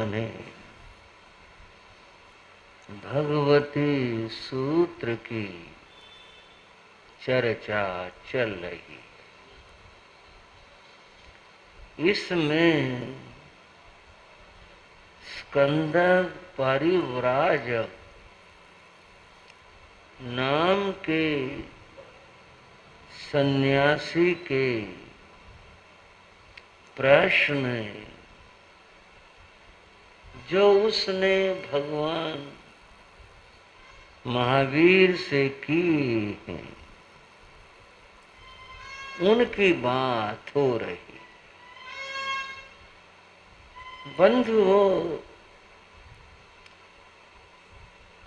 उन्होंने भगवती सूत्र की चर्चा चल रही। इसमें स्कंद परिव्राजक नाम के सन्यासी के प्रश्न जो उसने भगवान महावीर से की है, उनकी बात हो रही। बंधुओं,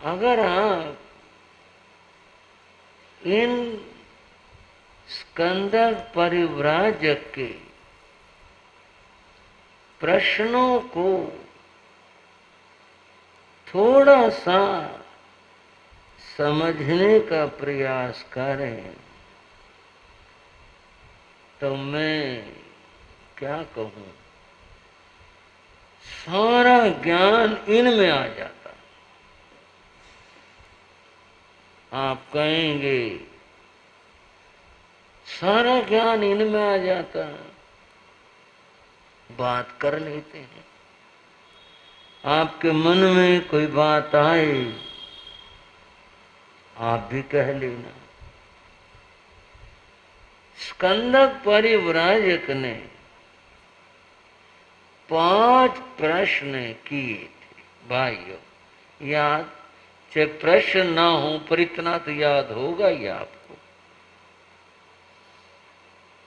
अगर आप इन स्कंद परिव्राजक के प्रश्नों को थोड़ा सा समझने का प्रयास करें तो मैं क्या कहूं, सारा ज्ञान इनमें आ जाता। आप कहेंगे सारा ज्ञान इनमें आ जाता, बात कर लेते हैं। आपके मन में कोई बात आए, आप भी कह लेना। स्कंदक परिव्राजक ने 5 प्रश्न किए थे। भाइयों, याद, चाहे प्रश्न ना हो पर इतना तो याद होगा ही आपको।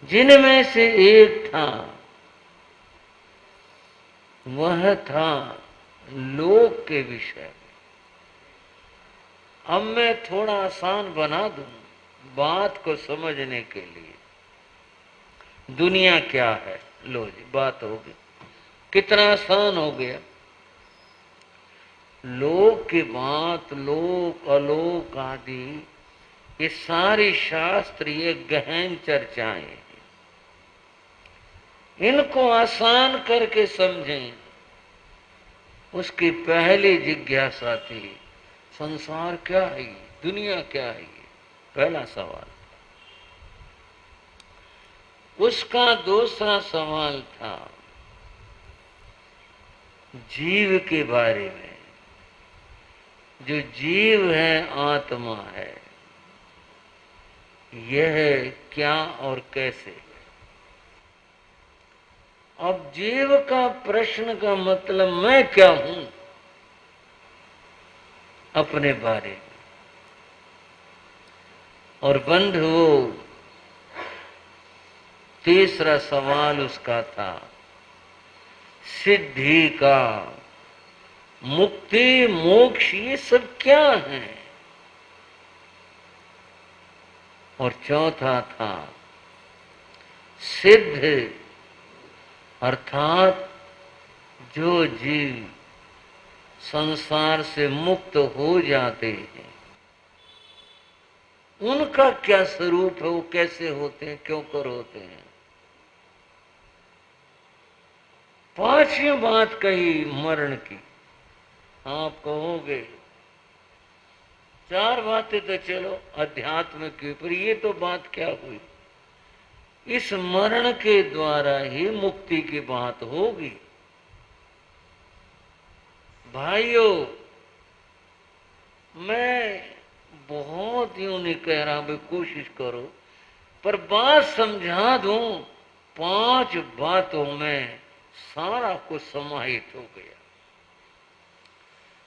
जिनमें से एक था, वह था लोक के विषय में। अब मैं थोड़ा आसान बना दूं बात को समझने के लिए। दुनिया क्या है, लो जी, बात हो गई। कितना आसान हो गया। लोक की बात, लोक अलोक आदि, ये सारी शास्त्रीय गहन चर्चाएं हैं। इनको आसान करके समझें। उसकी पहली जिज्ञासा थी, संसार क्या है, दुनिया क्या है, पहला सवाल। उसका दूसरा सवाल था जीव के बारे में। जो जीव है, आत्मा है, यह क्या और कैसे। अब जीव का प्रश्न का मतलब मैं क्या हूं, अपने बारे में। और बंधुओं, तीसरा सवाल उसका था सिद्धि का, मुक्ति, मोक्ष, ये सब क्या है। और चौथा था सिद्ध, अर्थात जो जीव संसार से मुक्त हो जाते हैं, उनका क्या स्वरूप है, वो कैसे होते हैं, क्यों कर होते हैं। पांचवी बात कही मरण की। आप कहोगे 4 बातें तो चलो अध्यात्म की, पर ये तो बात क्या हुई। इस मरण के द्वारा ही मुक्ति की बात होगी। भाइयों, मैं बहुत यूं नहीं कह रहा, भाई कोशिश करो, पर बात समझा दूं। 5 बातों में सारा कुछ समाहित हो गया।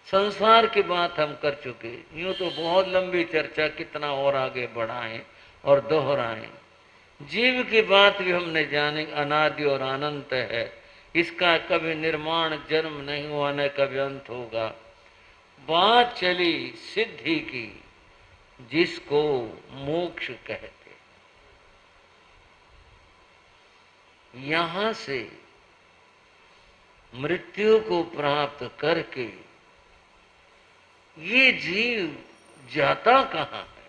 संसार की बात हम कर चुके। यूं तो बहुत लंबी चर्चा, कितना और आगे बढ़ाएं और दोहराएं। जीव की बात भी हमने जाने, अनादि और अनंत है, इसका कभी निर्माण जन्म नहीं हुआ, न कभी अंत होगा। बात चली सिद्धि की, जिसको मोक्ष कहते। यहां से मृत्यु को प्राप्त करके ये जीव जाता कहां है।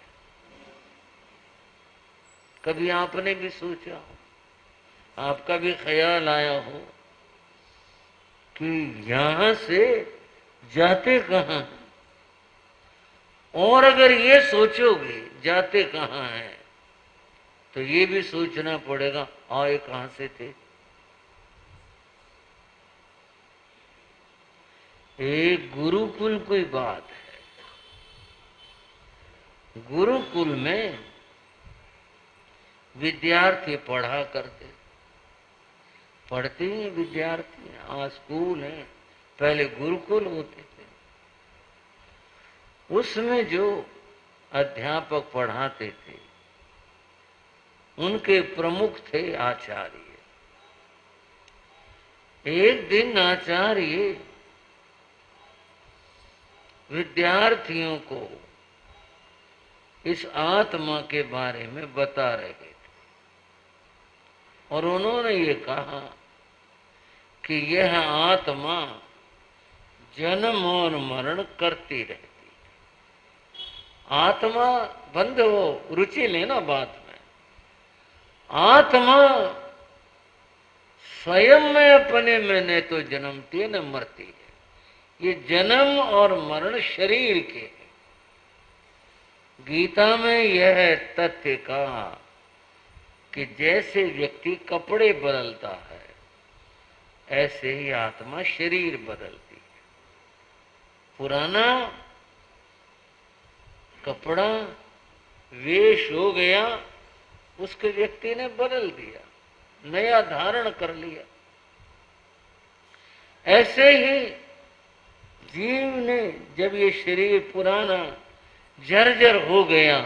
कभी आपने भी सोचा हो, आपका भी ख्याल आया हो कि यहां से जाते कहाँ हैं, और अगर ये सोचोगे जाते कहाँ हैं तो ये भी सोचना पड़ेगा आए कहां से थे। एक गुरुकुल कोई बात है। गुरुकुल में विद्यार्थी पढ़ा करते, पढ़ते ही विद्यार्थी, आज स्कूल है, पहले गुरुकुल होते थे। उसमें जो अध्यापक पढ़ाते थे उनके प्रमुख थे आचार्य। एक दिन आचार्य विद्यार्थियों को इस आत्मा के बारे में बता रहे थे और उन्होंने ये कहा कि यह आत्मा जन्म और मरण करती रहती। आत्मा बंद हो, रुचि लेना बात में। आत्मा स्वयं में अपने में न तो जन्मती है न मरती है। ये जन्म और मरण शरीर के है। गीता में यह तथ्य कहा कि जैसे व्यक्ति कपड़े बदलता है ऐसे ही आत्मा शरीर बदलती है। पुराना कपड़ा वेश हो गया, उसके व्यक्ति ने बदल दिया, नया धारण कर लिया। ऐसे ही जीव ने जब ये शरीर पुराना जर्जर हो गया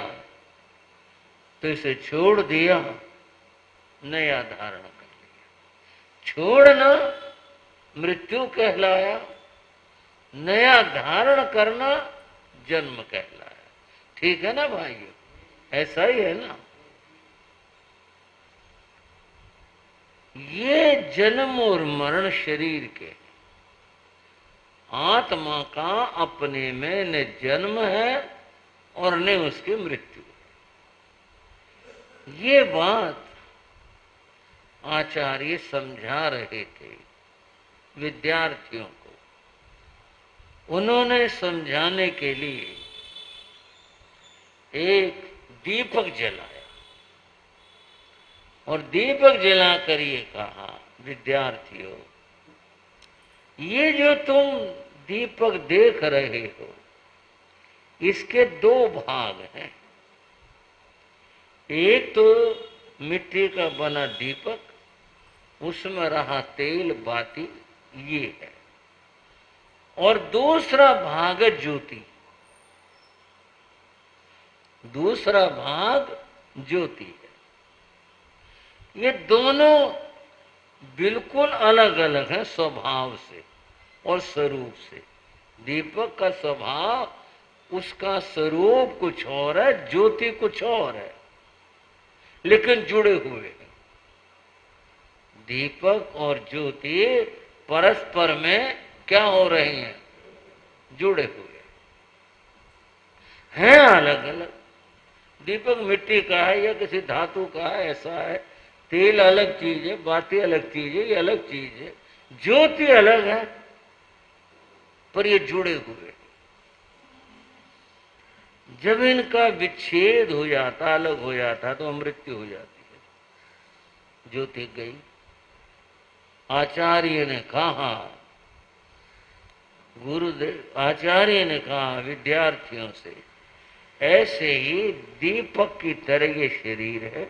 तो इसे छोड़ दिया, नया धारण कर लिया। छोड़ना मृत्यु कहलाया, नया धारण करना जन्म कहलाया। ठीक है ना भाइयों, ऐसा ही है ना। ये जन्म और मरण शरीर के, आत्मा का अपने में न जन्म है और न उसकी मृत्यु। ये बात आचार्य समझा रहे थे विद्यार्थियों को। उन्होंने समझाने के लिए एक दीपक जलाया और दीपक जलाकर ये कहा, विद्यार्थियों, ये जो तुम दीपक देख रहे हो इसके दो भाग हैं। एक तो मिट्टी का बना दीपक, उसमें रहा तेल बाती, ये है। और दूसरा भाग है ज्योति। दूसरा भाग ज्योति है। ये दोनों बिल्कुल अलग अलग हैं स्वभाव से और स्वरूप से। दीपक का स्वभाव, उसका स्वरूप कुछ और है, ज्योति कुछ और है, लेकिन जुड़े हुए हैं। दीपक और ज्योति परस्पर में क्या हो रहे हैं? जुड़े हुए हैं, अलग अलग। दीपक मिट्टी का है या किसी धातु का है, ऐसा है। तेल अलग चीज है, बाती अलग चीज है, ये अलग चीज है। ज्योति अलग है, पर ये जुड़े हुए। जब इनका विच्छेद हो जाता, अलग हो जाता, तो मृत्यु हो जाती है। ज्योति गई। आचार्य ने कहा, गुरुदेव आचार्य ने कहा विद्यार्थियों से, ऐसे ही दीपक की तरह ये शरीर है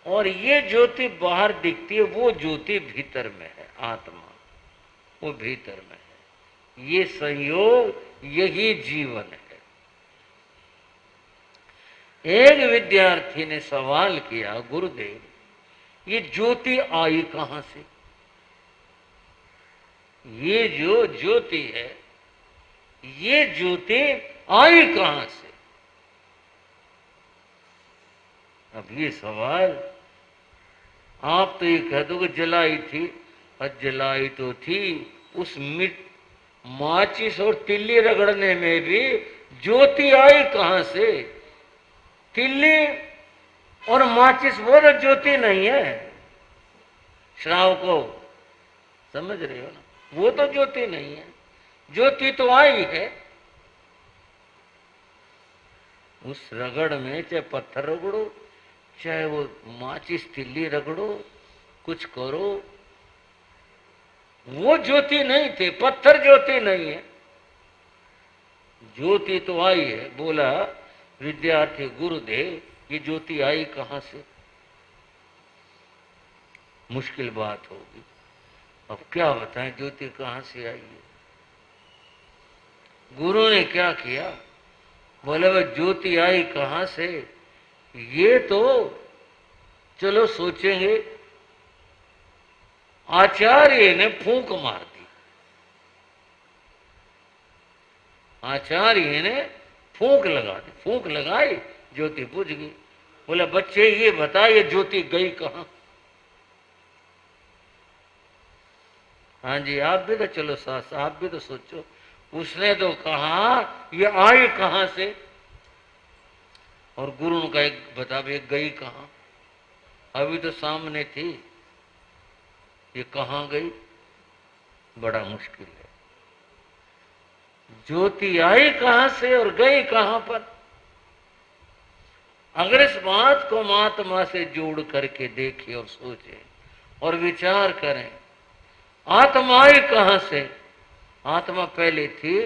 और ये ज्योति बाहर दिखती है, वो ज्योति भीतर में है। आत्मा वो भीतर में है। ये संयोग, यही जीवन है। एक विद्यार्थी ने सवाल किया, गुरुदेव ये ज्योति आई कहां से? ये जो ज्योति है, ये ज्योति आई कहां से? अब ये सवाल आप तो ये कह दो कि जलाई थी, और जलाई तो थी। उस माचिस और तिल्ली रगड़ने में भी ज्योति आई कहां से? तिल्ली और माचिस वो तो ज्योति नहीं है। श्राव को समझ रहे हो ना? वो तो ज्योति नहीं है। ज्योति तो आई है। उस रगड़ में चाहे पत्थर रगड़ो, चाहे वो माचिस तिल्ली रगड़ो, कुछ करो, वो ज्योति नहीं थे। पत्थर ज्योति नहीं है। ज्योति तो आई है। बोला विद्यार्थी गुरुदेव, ये ज्योति आई कहां से? मुश्किल बात होगी। अब क्या बताएं ज्योति कहां से आई है? गुरु ने क्या किया? बोले वह ज्योति आई कहां से, ये तो चलो सोचेंगे। आचार्य ने फूंक मार दी। आचार्य ने फूंक लगा दी। फूंक लगाई, ज्योति बुझ गई। बोले बच्चे ये बता, ये ज्योति गई कहां? हाँ जी, आप भी तो चलो साथ, आप भी तो सोचो। उसने तो कहा ये आई कहां से, और गुरु ने कहा बता ये गई कहां? अभी तो सामने थी, ये कहां गई? बड़ा मुश्किल है। ज्योति आई कहां से और गई कहां पर? अगर इस बात को महात्मा से जोड़ करके देखें और सोचें और विचार करें, आत्मा आई कहां से? आत्मा पहले थी,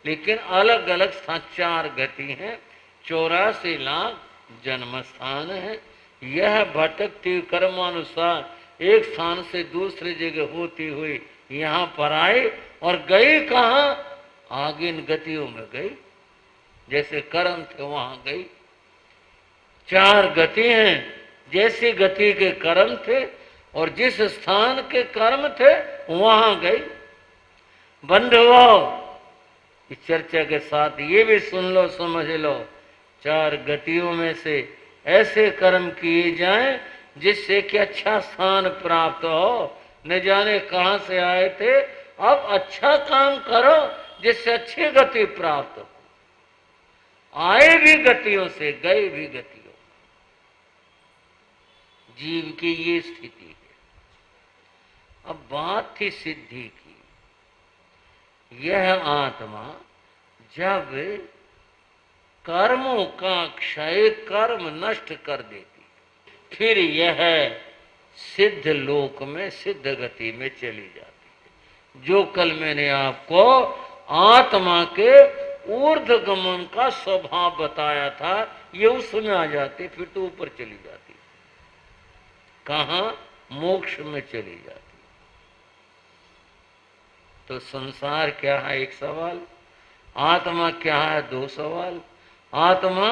लेकिन अलग अलग स्थान, 4 गति हैं, 84 लाख जन्म स्थान है। यह भटकती कर्मानुसार एक स्थान से दूसरी जगह होती हुई यहाँ पर आई, और गई कहाँ? आगे इन गतियों में गई। जैसे कर्म थे वहां गई। 4 गति हैं, जैसी गति के कर्म थे और जिस स्थान के कर्म थे वहां गई। बंधुओं, इस चर्चा के साथ ये भी सुन लो, समझ लो, 4 गतियों में से ऐसे कर्म किए जाएं जिससे कि अच्छा स्थान प्राप्त हो। न जाने कहां से आए थे, अब अच्छा काम करो जिससे अच्छी गति प्राप्त हो। आए भी गतियों से, गए भी गतियों। जीव की ये स्थिति है। अब बात थी सिद्धि की। यह आत्मा जब कर्मों का क्षय, कर्म नष्ट कर देती, फिर यह सिद्ध लोक में, सिद्ध गति में चली जाती है। जो कल मैंने आपको आत्मा के ऊर्ध्व गमन का स्वभाव बताया था, ये उसमें आ जाती, फिर तो ऊपर चली जाती। कहाँ? मोक्ष में चली जाती। तो संसार क्या है? एक सवाल। आत्मा क्या है? 2 सवाल। आत्मा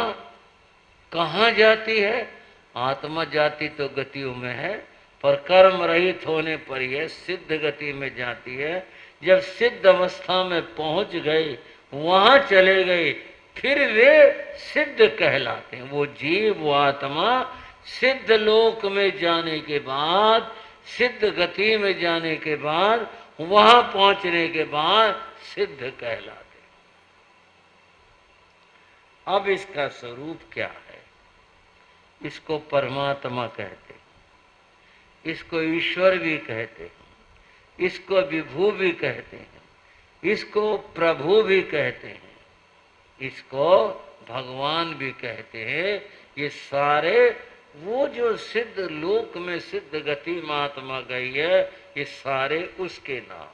कहाँ जाती है? आत्मा जाती तो गतियों में है, पर कर्म रहित होने पर यह सिद्ध गति में जाती है। जब सिद्ध अवस्था में पहुंच गए, वहां चले गए, फिर वे सिद्ध कहलाते हैं। वो जीव, वो आत्मा सिद्ध लोक में जाने के बाद, सिद्ध गति में जाने के बाद, वहां पहुंचने के बाद सिद्ध कहलाते। अब इसका स्वरूप क्या है? इसको परमात्मा कहते हैं, इसको ईश्वर भी कहते हैं, इसको विभु भी कहते हैं, इसको प्रभु भी कहते हैं, इसको भगवान भी कहते हैं। ये सारे वो जो सिद्ध लोक में सिद्ध गति महात्मा गई है, ये सारे उसके नाम।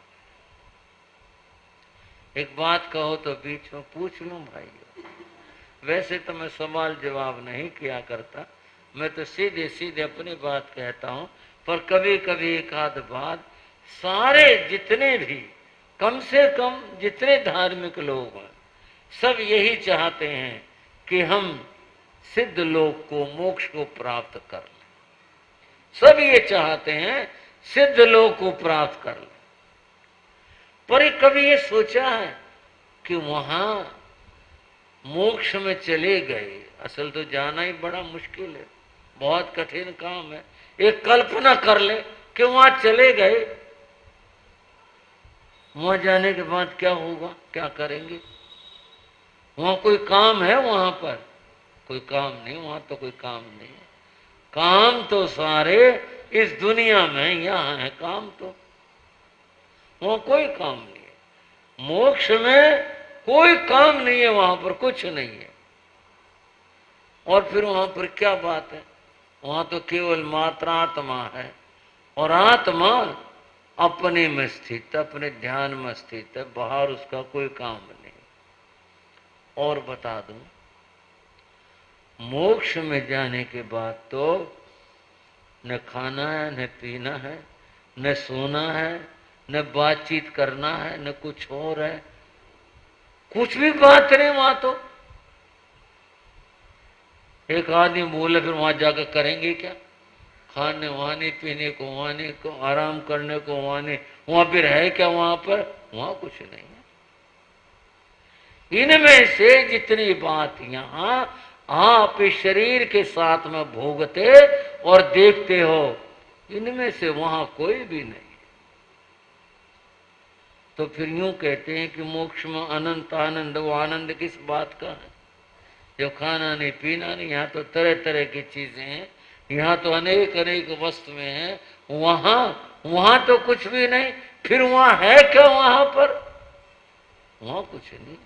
एक बात कहो तो बीच में पूछ लूं भाइयों। वैसे तो मैं सवाल जवाब नहीं किया करता, मैं तो सीधे सीधे अपनी बात कहता हूं, पर कभी कभी एक आध बात, सारे जितने भी, कम से कम जितने धार्मिक लोग हैं, सब यही चाहते हैं कि हम सिद्ध लोक को, मोक्ष को प्राप्त कर लें। सब ये चाहते हैं सिद्ध लोक को प्राप्त कर लें। पर कभी ये सोचा है कि वहां मोक्ष में चले गए, असल तो जाना ही बड़ा मुश्किल है, बहुत कठिन काम है। एक कल्पना कर ले कि वहां चले गए, वहां जाने के बाद क्या होगा, क्या करेंगे? वहां कोई काम है? वहां पर कोई काम नहीं, वहां तो कोई काम नहीं है। काम तो सारे इस दुनिया में यहाँ है। काम तो वहां कोई काम नहीं है। मोक्ष में कोई काम नहीं है, वहां पर कुछ नहीं है। और फिर वहां पर क्या बात है? वहां तो केवल मात्र आत्मा है, और आत्मा अपने में स्थित, अपने ध्यान में स्थित है, बाहर उसका कोई काम नहीं। और बता दूं, मोक्ष में जाने के बाद तो न खाना है, न पीना है, न सोना है, न बातचीत करना है, न कुछ और है, कुछ भी बात नहीं वहां तो। एक आदमी बोले फिर वहां जाकर करेंगे क्या? खाने वहां नहीं, पीने को वहां नहीं, को आराम करने को वहां नहीं, वहां फिर है क्या? वहां पर वहां कुछ नहीं है। इनमें से जितनी बात यहाँ आप इस शरीर के साथ में भोगते और देखते हो, इनमें से वहां कोई भी नहीं। तो फिर यूं कहते हैं कि मोक्ष में अनंत आनंद, वो आनंद किस बात का है? जो खाना नहीं, पीना नहीं, यहाँ तो तरह तरह की चीजें हैं, यहाँ तो अनेक अनेक वस्तुएं हैं, वहां तो कुछ भी नहीं। फिर वहां है क्या? वहां पर वहां कुछ नहीं।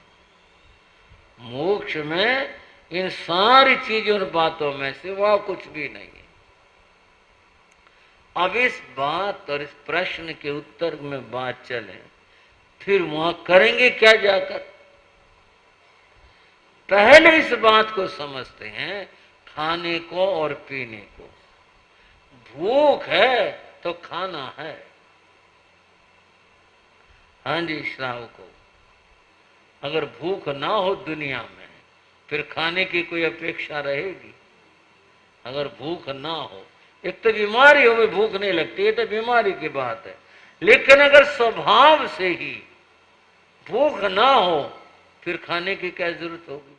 मोक्ष में इन सारी चीजों और बातों में से वहां कुछ भी नहीं है। अब इस बात और इस प्रश्न के उत्तर में बात चले, फिर वहां करेंगे क्या जाकर? पहले इस बात को समझते हैं, खाने को और पीने को। भूख है तो खाना है। हाँ जी श्रावको, अगर भूख ना हो दुनिया में, फिर खाने की कोई अपेक्षा रहेगी? अगर भूख ना हो, एक तो बीमारी हो में भूख नहीं लगती, ये तो बीमारी की बात है। लेकिन अगर स्वभाव से ही भूख ना हो, फिर खाने की क्या जरूरत होगी?